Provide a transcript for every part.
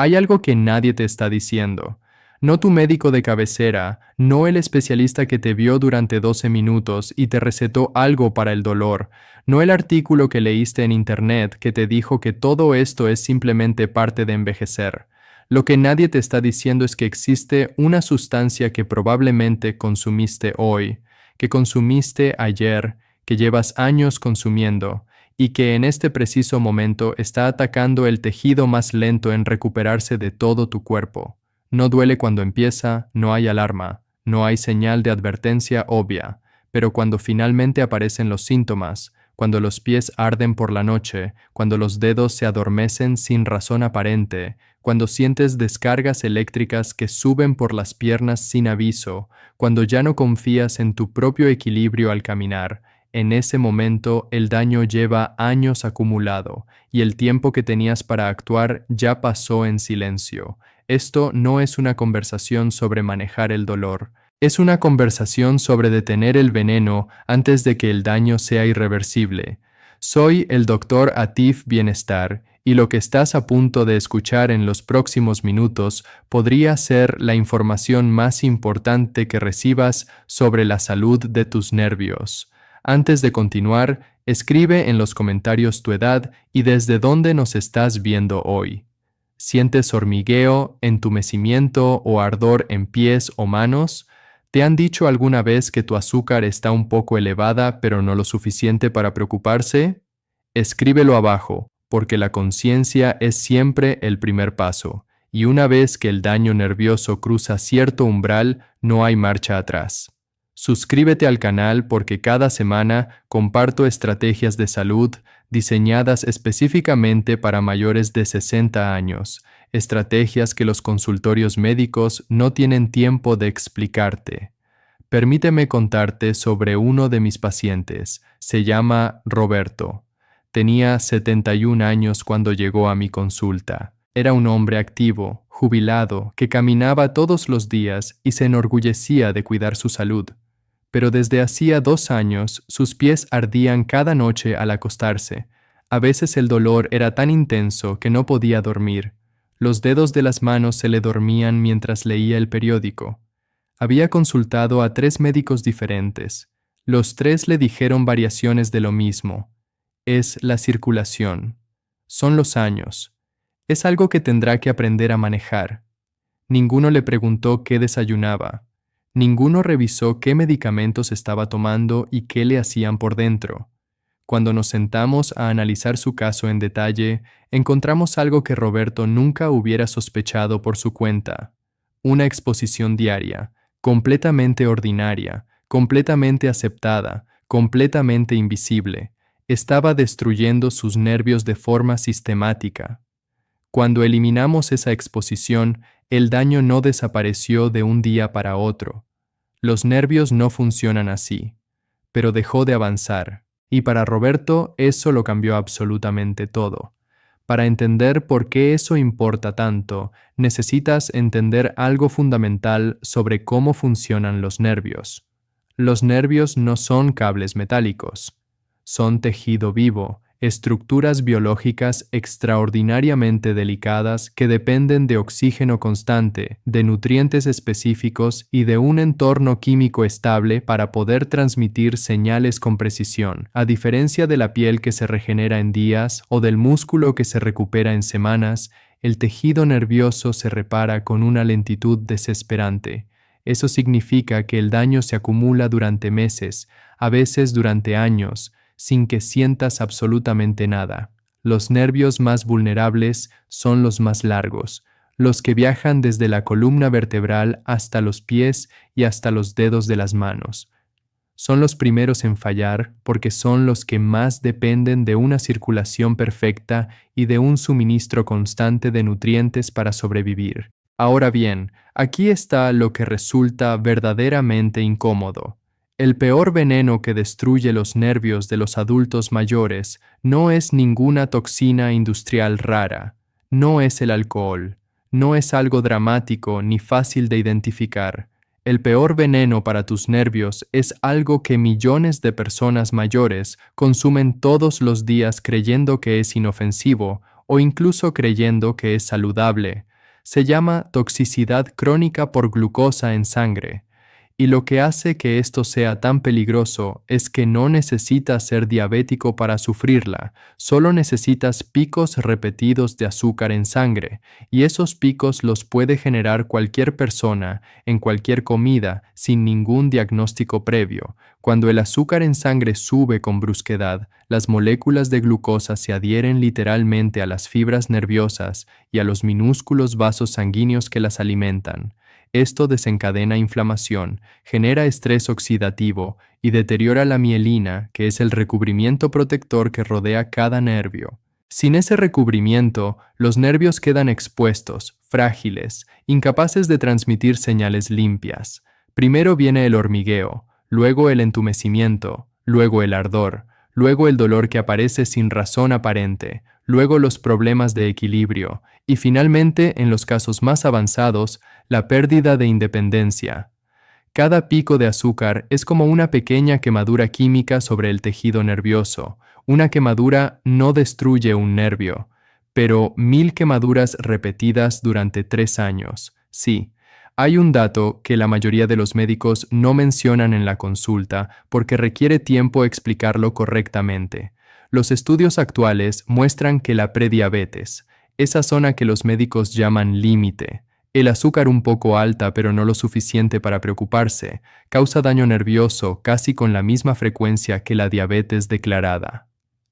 Hay algo que nadie te está diciendo. No tu médico de cabecera, no el especialista que te vio durante 12 minutos y te recetó algo para el dolor, no el artículo que leíste en internet que te dijo que todo esto es simplemente parte de envejecer. Lo que nadie te está diciendo es que existe una sustancia que probablemente consumiste hoy, que consumiste ayer, que llevas años consumiendo, y que en este preciso momento está atacando el tejido más lento en recuperarse de todo tu cuerpo. No duele cuando empieza, no hay alarma, no hay señal de advertencia obvia, pero cuando finalmente aparecen los síntomas, cuando los pies arden por la noche, cuando los dedos se adormecen sin razón aparente, cuando sientes descargas eléctricas que suben por las piernas sin aviso, cuando ya no confías en tu propio equilibrio al caminar, en ese momento el daño lleva años acumulado y el tiempo que tenías para actuar ya pasó en silencio. Esto no es una conversación sobre manejar el dolor. Es una conversación sobre detener el veneno antes de que el daño sea irreversible. Soy el Dr. Atif Bienestar y lo que estás a punto de escuchar en los próximos minutos podría ser la información más importante que recibas sobre la salud de tus nervios. Antes de continuar, escribe en los comentarios tu edad y desde dónde nos estás viendo hoy. ¿Sientes hormigueo, entumecimiento o ardor en pies o manos? ¿Te han dicho alguna vez que tu azúcar está un poco elevada pero no lo suficiente para preocuparse? Escríbelo abajo, porque la conciencia es siempre el primer paso, y una vez que el daño nervioso cruza cierto umbral, no hay marcha atrás. Suscríbete al canal porque cada semana comparto estrategias de salud diseñadas específicamente para mayores de 60 años, estrategias que los consultorios médicos no tienen tiempo de explicarte. Permíteme contarte sobre uno de mis pacientes. Se llama Roberto. Tenía 71 años cuando llegó a mi consulta. Era un hombre activo, jubilado, que caminaba todos los días y se enorgullecía de cuidar su salud. Pero desde hacía 2 años sus pies ardían cada noche al acostarse. A veces el dolor era tan intenso que no podía dormir. Los dedos de las manos se le dormían mientras leía el periódico. Había consultado a 3 médicos diferentes. Los 3 le dijeron variaciones de lo mismo. Es la circulación. Son los años. Es algo que tendrá que aprender a manejar. Ninguno le preguntó qué desayunaba. Ninguno revisó qué medicamentos estaba tomando y qué le hacían por dentro. Cuando nos sentamos a analizar su caso en detalle, encontramos algo que Roberto nunca hubiera sospechado por su cuenta. Una exposición diaria, completamente ordinaria, completamente aceptada, completamente invisible, estaba destruyendo sus nervios de forma sistemática. Cuando eliminamos esa exposición, el daño no desapareció de un día para otro. Los nervios no funcionan así, pero dejó de avanzar, y para Roberto eso lo cambió absolutamente todo. Para entender por qué eso importa tanto, necesitas entender algo fundamental sobre cómo funcionan los nervios. Los nervios no son cables metálicos, son tejido vivo, estructuras biológicas extraordinariamente delicadas que dependen de oxígeno constante, de nutrientes específicos y de un entorno químico estable para poder transmitir señales con precisión, a diferencia de la piel que se regenera en días o del músculo que se recupera en semanas. El tejido nervioso se repara con una lentitud desesperante. Eso significa que el daño se acumula durante meses, a veces durante años, sin que sientas absolutamente nada. Los nervios más vulnerables son los más largos, los que viajan desde la columna vertebral hasta los pies y hasta los dedos de las manos. Son los primeros en fallar porque son los que más dependen de una circulación perfecta y de un suministro constante de nutrientes para sobrevivir. Ahora bien, aquí está lo que resulta verdaderamente incómodo. El peor veneno que destruye los nervios de los adultos mayores no es ninguna toxina industrial rara, no es el alcohol, no es algo dramático ni fácil de identificar. El peor veneno para tus nervios es algo que millones de personas mayores consumen todos los días creyendo que es inofensivo o incluso creyendo que es saludable, Se llama toxicidad crónica por glucosa en sangre. Y lo que hace que esto sea tan peligroso es que no necesitas ser diabético para sufrirla, solo necesitas picos repetidos de azúcar en sangre, y esos picos los puede generar cualquier persona, en cualquier comida, sin ningún diagnóstico previo. Cuando el azúcar en sangre sube con brusquedad, las moléculas de glucosa se adhieren literalmente a las fibras nerviosas y a los minúsculos vasos sanguíneos que las alimentan. Esto desencadena inflamación, genera estrés oxidativo y deteriora la mielina, que es el recubrimiento protector que rodea cada nervio. Sin ese recubrimiento, los nervios quedan expuestos, frágiles, incapaces de transmitir señales limpias. Primero viene el hormigueo, luego el entumecimiento, luego el ardor, luego el dolor que aparece sin razón aparente, luego los problemas de equilibrio y finalmente, en los casos más avanzados, la pérdida de independencia. Cada pico de azúcar es como una pequeña quemadura química sobre el tejido nervioso. Una quemadura no destruye un nervio, pero 1000 quemaduras repetidas durante 3 años. Sí, hay un dato que la mayoría de los médicos no mencionan en la consulta porque requiere tiempo explicarlo correctamente. Los estudios actuales muestran que la prediabetes, esa zona que los médicos llaman límite, el azúcar un poco alta pero no lo suficiente para preocuparse, causa daño nervioso casi con la misma frecuencia que la diabetes declarada.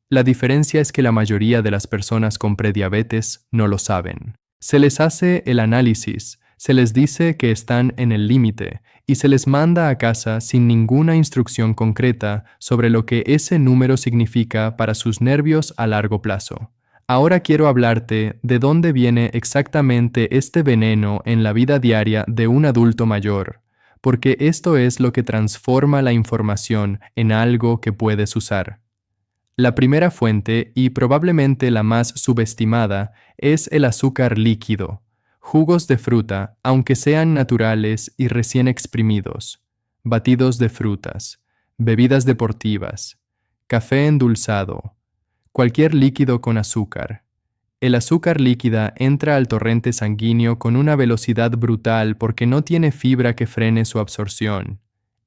La diferencia es que la mayoría de las personas con prediabetes no lo saben. Se les hace el análisis, se les dice que están en el límite y se les manda a casa sin ninguna instrucción concreta sobre lo que ese número significa para sus nervios a largo plazo. Ahora quiero hablarte de dónde viene exactamente este veneno en la vida diaria de un adulto mayor, porque esto es lo que transforma la información en algo que puedes usar. La primera fuente, y probablemente la más subestimada, es el azúcar líquido. Jugos de fruta, aunque sean naturales y recién exprimidos, batidos de frutas, bebidas deportivas, café endulzado, cualquier líquido con azúcar. El azúcar líquida entra al torrente sanguíneo con una velocidad brutal porque no tiene fibra que frene su absorción.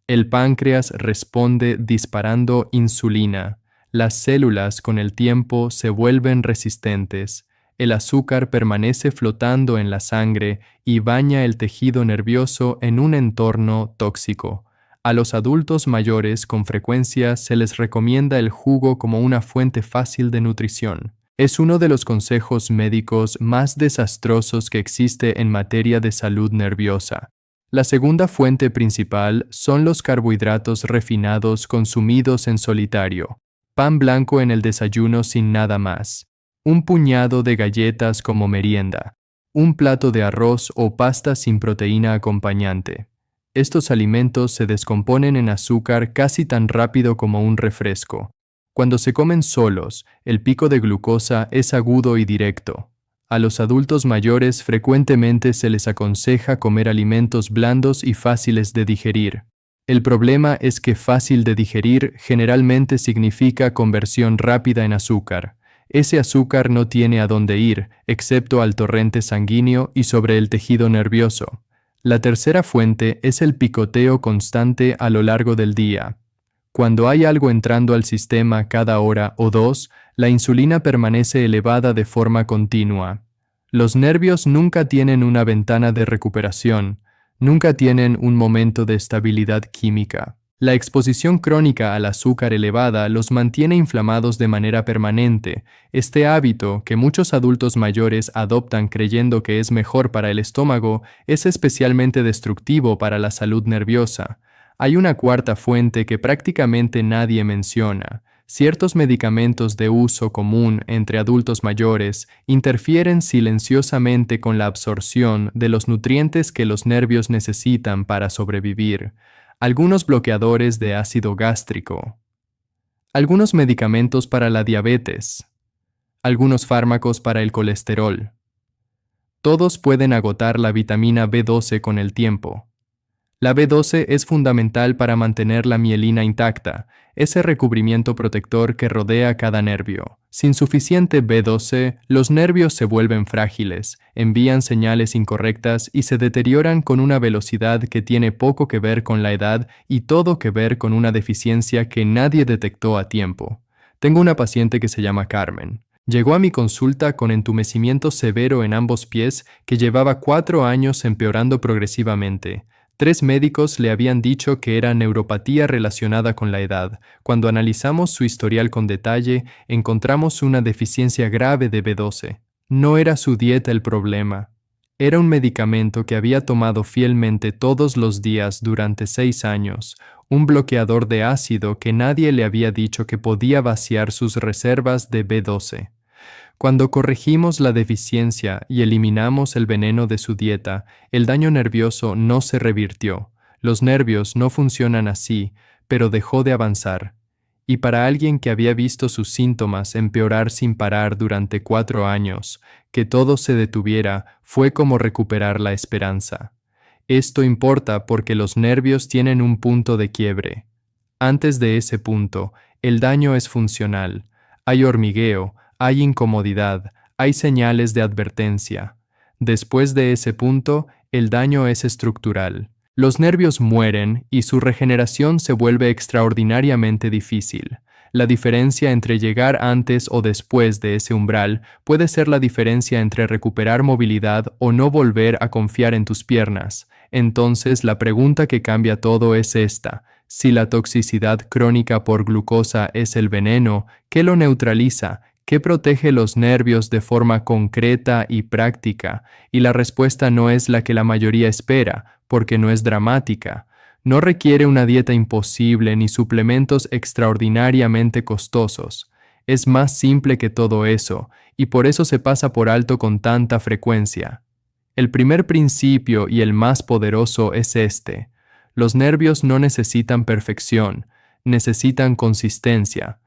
El páncreas responde disparando insulina. Las células con el tiempo se vuelven resistentes. El azúcar permanece flotando en la sangre y baña el tejido nervioso en un entorno tóxico. A los adultos mayores con frecuencia se les recomienda el jugo como una fuente fácil de nutrición. Es uno de los consejos médicos más desastrosos que existe en materia de salud nerviosa. La segunda fuente principal son los carbohidratos refinados consumidos en solitario. Pan blanco en el desayuno sin nada más. Un puñado de galletas como merienda. Un plato de arroz o pasta sin proteína acompañante. Estos alimentos se descomponen en azúcar casi tan rápido como un refresco. Cuando se comen solos, el pico de glucosa es agudo y directo. A los adultos mayores frecuentemente se les aconseja comer alimentos blandos y fáciles de digerir. El problema es que fácil de digerir generalmente significa conversión rápida en azúcar. Ese azúcar no tiene a dónde ir, excepto al torrente sanguíneo y sobre el tejido nervioso. La tercera fuente es el picoteo constante a lo largo del día. Cuando hay algo entrando al sistema cada hora o dos, la insulina permanece elevada de forma continua. Los nervios nunca tienen una ventana de recuperación, nunca tienen un momento de estabilidad química. La exposición crónica al azúcar elevada los mantiene inflamados de manera permanente. Este hábito, que muchos adultos mayores adoptan creyendo que es mejor para el estómago, es especialmente destructivo para la salud nerviosa. Hay una cuarta fuente que prácticamente nadie menciona. Ciertos medicamentos de uso común entre adultos mayores interfieren silenciosamente con la absorción de los nutrientes que los nervios necesitan para sobrevivir. Algunos bloqueadores de ácido gástrico, algunos medicamentos para la diabetes, algunos fármacos para el colesterol. Todos pueden agotar la vitamina B12 con el tiempo. La B12 es fundamental para mantener la mielina intacta, ese recubrimiento protector que rodea cada nervio. Sin suficiente B12, los nervios se vuelven frágiles, envían señales incorrectas y se deterioran con una velocidad que tiene poco que ver con la edad y todo que ver con una deficiencia que nadie detectó a tiempo. Tengo una paciente que se llama Carmen. Llegó a mi consulta con entumecimiento severo en ambos pies que llevaba 4 años empeorando progresivamente. 3 médicos le habían dicho que era neuropatía relacionada con la edad. Cuando analizamos su historial con detalle, encontramos una deficiencia grave de B12. No era su dieta el problema. Era un medicamento que había tomado fielmente todos los días durante 6 años, un bloqueador de ácido que nadie le había dicho que podía vaciar sus reservas de B12. Cuando corregimos la deficiencia y eliminamos el veneno de su dieta, el daño nervioso no se revirtió. Los nervios no funcionan así, pero dejó de avanzar. Y para alguien que había visto sus síntomas empeorar sin parar durante 4 años, que todo se detuviera fue como recuperar la esperanza. Esto importa porque los nervios tienen un punto de quiebre. Antes de ese punto, el daño es funcional. Hay hormigueo, hay incomodidad, hay señales de advertencia. Después de ese punto, el daño es estructural. Los nervios mueren y su regeneración se vuelve extraordinariamente difícil. La diferencia entre llegar antes o después de ese umbral puede ser la diferencia entre recuperar movilidad o no volver a confiar en tus piernas. Entonces, la pregunta que cambia todo es esta. Si la toxicidad crónica por glucosa es el veneno, ¿qué lo neutraliza? ¿Qué protege los nervios de forma concreta y práctica? Y la respuesta no es la que la mayoría espera, porque no es dramática. No requiere una dieta imposible ni suplementos extraordinariamente costosos. Es más simple que todo eso, y por eso se pasa por alto con tanta frecuencia. El primer principio y el más poderoso es este. Los nervios no necesitan perfección, necesitan consistencia.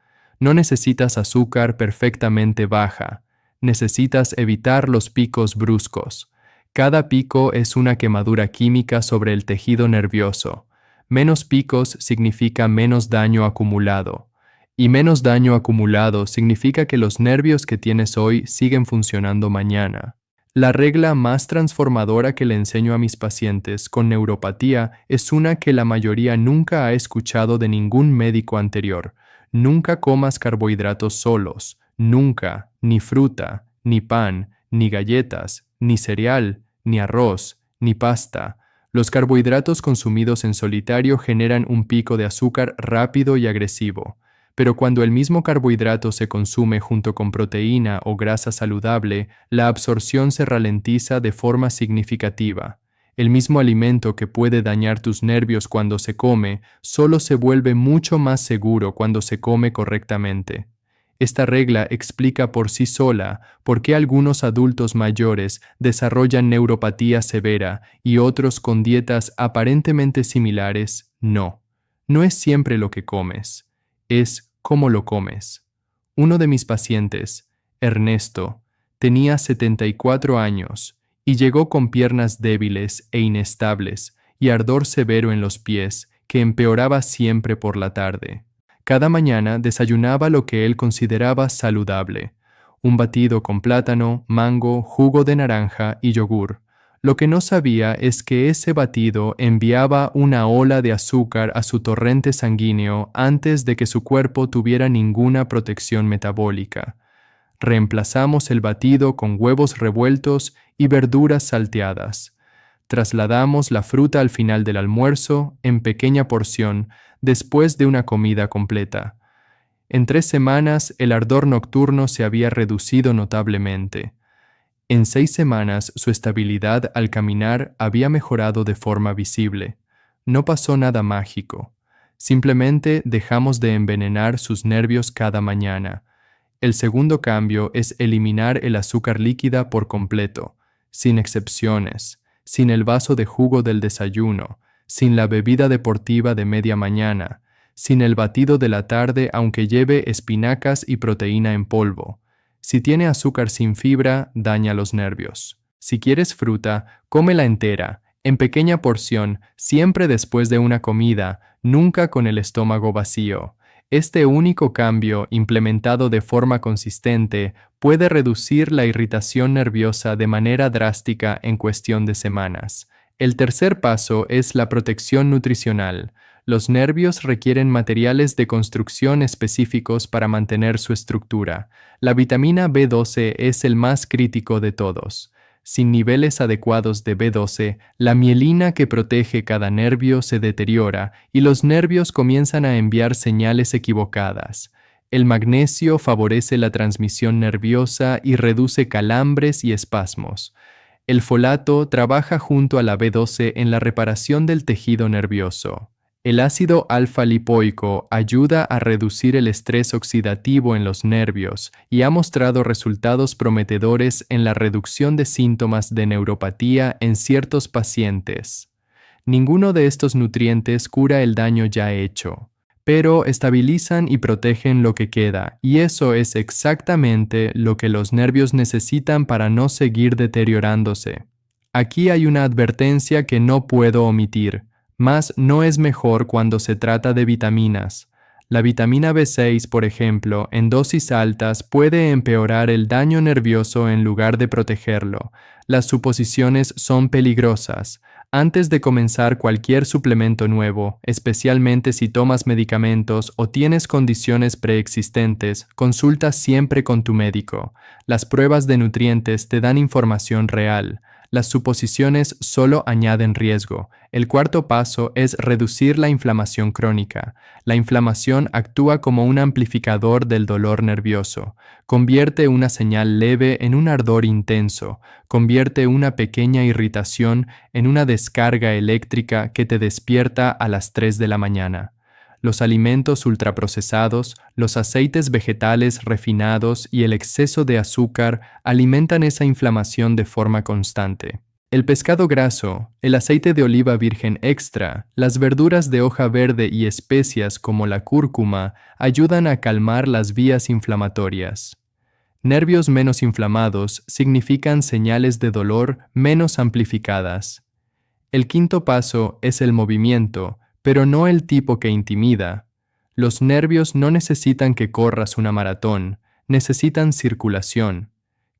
No necesitas azúcar perfectamente baja, necesitas evitar los picos bruscos. Cada pico es una quemadura química sobre el tejido nervioso. Menos picos significa menos daño acumulado. Y menos daño acumulado significa que los nervios que tienes hoy siguen funcionando mañana. La regla más transformadora que le enseño a mis pacientes con neuropatía es una que la mayoría nunca ha escuchado de ningún médico anterior. Nunca comas carbohidratos solos, nunca, ni fruta, ni pan, ni galletas, ni cereal, ni arroz, ni pasta. Los carbohidratos consumidos en solitario generan un pico de azúcar rápido y agresivo, pero cuando el mismo carbohidrato se consume junto con proteína o grasa saludable, la absorción se ralentiza de forma significativa. El mismo alimento que puede dañar tus nervios cuando se come, solo se vuelve mucho más seguro cuando se come correctamente. Esta regla explica por sí sola por qué algunos adultos mayores desarrollan neuropatía severa y otros con dietas aparentemente similares no. No es siempre lo que comes, es cómo lo comes. Uno de mis pacientes, Ernesto, tenía 74 años y llegó con piernas débiles e inestables y ardor severo en los pies que empeoraba siempre por la tarde. Cada mañana desayunaba lo que él consideraba saludable, un batido con plátano, mango, jugo de naranja y yogur. Lo que no sabía es que ese batido enviaba una ola de azúcar a su torrente sanguíneo antes de que su cuerpo tuviera ninguna protección metabólica. Reemplazamos el batido con huevos revueltos y verduras salteadas. Trasladamos la fruta al final del almuerzo, en pequeña porción, después de una comida completa. En 3 semanas, el ardor nocturno se había reducido notablemente. En 6 semanas, su estabilidad al caminar había mejorado de forma visible. No pasó nada mágico. Simplemente dejamos de envenenar sus nervios cada mañana. El segundo cambio es eliminar el azúcar líquida por completo, sin excepciones, sin el vaso de jugo del desayuno, sin la bebida deportiva de media mañana, sin el batido de la tarde aunque lleve espinacas y proteína en polvo. Si tiene azúcar sin fibra, daña los nervios. Si quieres fruta, cómela entera, En pequeña porción, siempre después de una comida, nunca con el estómago vacío. Este único cambio, implementado de forma consistente, puede reducir la irritación nerviosa de manera drástica en cuestión de semanas. El tercer paso es la protección nutricional. Los nervios requieren materiales de construcción específicos para mantener su estructura. La vitamina B12 es el más crítico de todos. Sin niveles adecuados de B12, la mielina que protege cada nervio se deteriora y los nervios comienzan a enviar señales equivocadas. El magnesio favorece la transmisión nerviosa y reduce calambres y espasmos. El folato trabaja junto a la B12 en la reparación del tejido nervioso. El ácido alfa-lipoico ayuda a reducir el estrés oxidativo en los nervios y ha mostrado resultados prometedores en la reducción de síntomas de neuropatía en ciertos pacientes. Ninguno de estos nutrientes cura el daño ya hecho, pero estabilizan y protegen lo que queda, y eso es exactamente lo que los nervios necesitan para no seguir deteriorándose. Aquí hay una advertencia que no puedo omitir. Mas no es mejor cuando se trata de vitaminas. La vitamina B6, por ejemplo, en dosis altas puede empeorar el daño nervioso en lugar de protegerlo. Las suposiciones son peligrosas. Antes de comenzar cualquier suplemento nuevo, especialmente si tomas medicamentos o tienes condiciones preexistentes, consulta siempre con tu médico. Las pruebas de nutrientes te dan información real. Las suposiciones solo añaden riesgo. El cuarto paso es reducir la inflamación crónica. La inflamación actúa como un amplificador del dolor nervioso. Convierte una señal leve en un ardor intenso. Convierte una pequeña irritación en una descarga eléctrica que te despierta a las 3 de la mañana. Los alimentos ultraprocesados, los aceites vegetales refinados y el exceso de azúcar alimentan esa inflamación de forma constante. El pescado graso, el aceite de oliva virgen extra, las verduras de hoja verde y especias como la cúrcuma ayudan a calmar las vías inflamatorias. Nervios menos inflamados significan señales de dolor menos amplificadas. El quinto paso es el movimiento, pero no el tipo que intimida. Los nervios no necesitan que corras una maratón, necesitan circulación.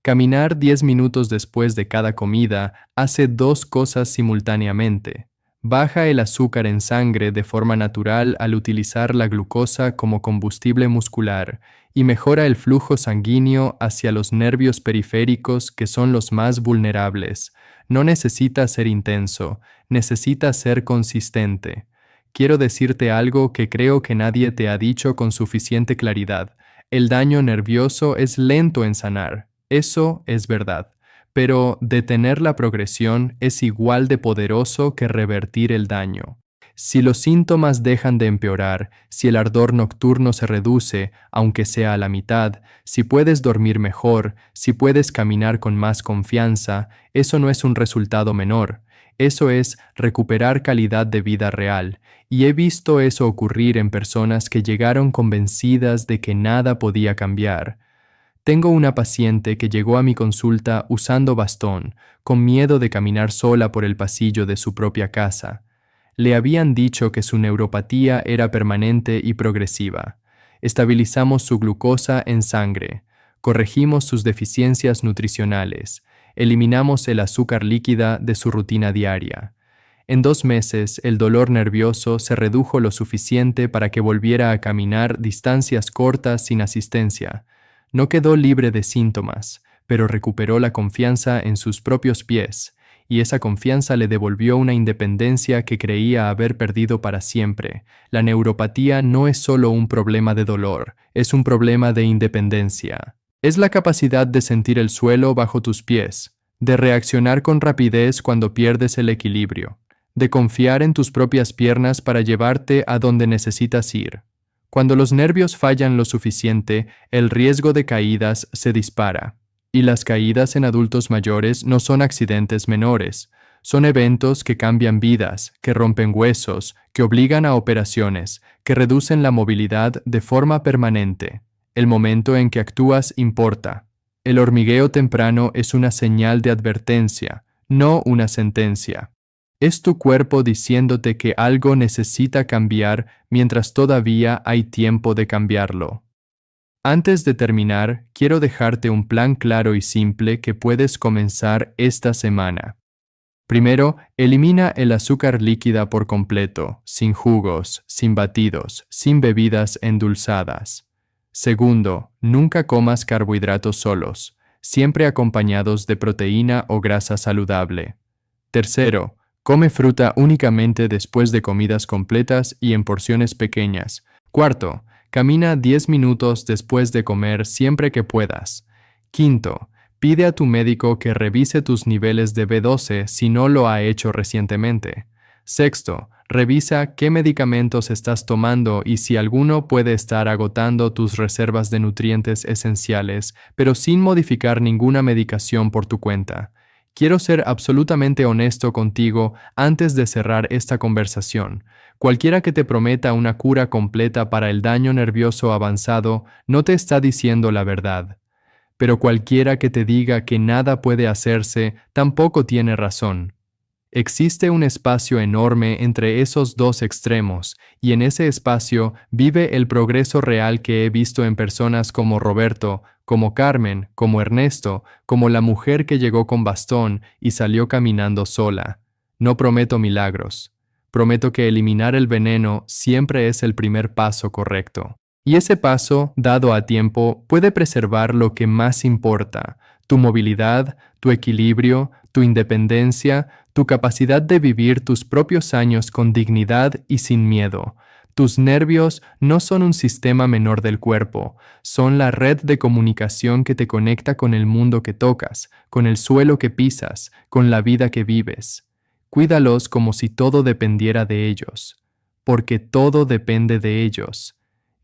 Caminar 10 minutos después de cada comida hace dos cosas simultáneamente. Baja el azúcar en sangre de forma natural al utilizar la glucosa como combustible muscular y mejora el flujo sanguíneo hacia los nervios periféricos que son los más vulnerables. No necesita ser intenso, necesita ser consistente. Quiero decirte algo que creo que nadie te ha dicho con suficiente claridad. El daño nervioso es lento en sanar. Eso es verdad. Pero detener la progresión es igual de poderoso que revertir el daño. Si los síntomas dejan de empeorar, si el ardor nocturno se reduce, aunque sea a la mitad, si puedes dormir mejor, si puedes caminar con más confianza, eso no es un resultado menor. Eso es recuperar calidad de vida real, y he visto eso ocurrir en personas que llegaron convencidas de que nada podía cambiar. Tengo una paciente que llegó a mi consulta usando bastón, con miedo de caminar sola por el pasillo de su propia casa. Le habían dicho que su neuropatía era permanente y progresiva. Estabilizamos su glucosa en sangre, corregimos sus deficiencias nutricionales, eliminamos el azúcar líquida de su rutina diaria. En 2 meses, el dolor nervioso se redujo lo suficiente para que volviera a caminar distancias cortas sin asistencia. No quedó libre de síntomas, pero recuperó la confianza en sus propios pies, y esa confianza le devolvió una independencia que creía haber perdido para siempre. La neuropatía no es solo un problema de dolor, es un problema de independencia. Es la capacidad de sentir el suelo bajo tus pies, de reaccionar con rapidez cuando pierdes el equilibrio, de confiar en tus propias piernas para llevarte a donde necesitas ir. Cuando los nervios fallan lo suficiente, el riesgo de caídas se dispara. Y las caídas en adultos mayores no son accidentes menores. Son eventos que cambian vidas, que rompen huesos, que obligan a operaciones, que reducen la movilidad de forma permanente. El momento en que actúas importa. El hormigueo temprano es una señal de advertencia, no una sentencia. Es tu cuerpo diciéndote que algo necesita cambiar mientras todavía hay tiempo de cambiarlo. Antes de terminar, quiero dejarte un plan claro y simple que puedes comenzar esta semana. Primero, elimina el azúcar líquida por completo, sin jugos, sin batidos, sin bebidas endulzadas. Segundo, nunca comas carbohidratos solos, siempre acompañados de proteína o grasa saludable. Tercero, come fruta únicamente después de comidas completas y en porciones pequeñas. Cuarto, camina 10 minutos después de comer siempre que puedas. Quinto, pide a tu médico que revise tus niveles de B12 si no lo ha hecho recientemente. Sexto, revisa qué medicamentos estás tomando y si alguno puede estar agotando tus reservas de nutrientes esenciales, pero sin modificar ninguna medicación por tu cuenta. Quiero ser absolutamente honesto contigo antes de cerrar esta conversación. Cualquiera que te prometa una cura completa para el daño nervioso avanzado no te está diciendo la verdad. Pero cualquiera que te diga que nada puede hacerse tampoco tiene razón. Existe un espacio enorme entre esos dos extremos, y en ese espacio vive el progreso real que he visto en personas como Roberto, como Carmen, como Ernesto, como la mujer que llegó con bastón y salió caminando sola. No prometo milagros. Prometo que eliminar el veneno siempre es el primer paso correcto. Y ese paso, dado a tiempo, puede preservar lo que más importa: tu movilidad, tu equilibrio, tu independencia, tu capacidad de vivir tus propios años con dignidad y sin miedo. Tus nervios no son un sistema menor del cuerpo, son la red de comunicación que te conecta con el mundo que tocas, con el suelo que pisas, con la vida que vives. Cuídalos como si todo dependiera de ellos, porque todo depende de ellos.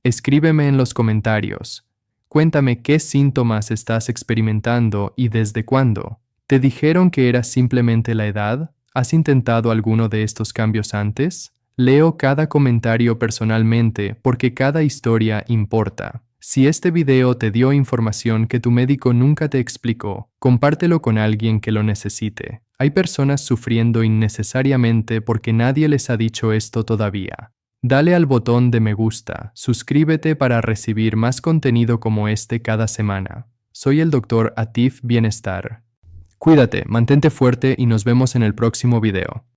Escríbeme en los comentarios. Cuéntame qué síntomas estás experimentando y desde cuándo. ¿Te dijeron que era simplemente la edad? ¿Has intentado alguno de estos cambios antes? Leo cada comentario personalmente porque cada historia importa. Si este video te dio información que tu médico nunca te explicó, compártelo con alguien que lo necesite. Hay personas sufriendo innecesariamente porque nadie les ha dicho esto todavía. Dale al botón de me gusta, suscríbete para recibir más contenido como este cada semana. Soy el Dr. Atif Bienestar. Cuídate, mantente fuerte y nos vemos en el próximo video.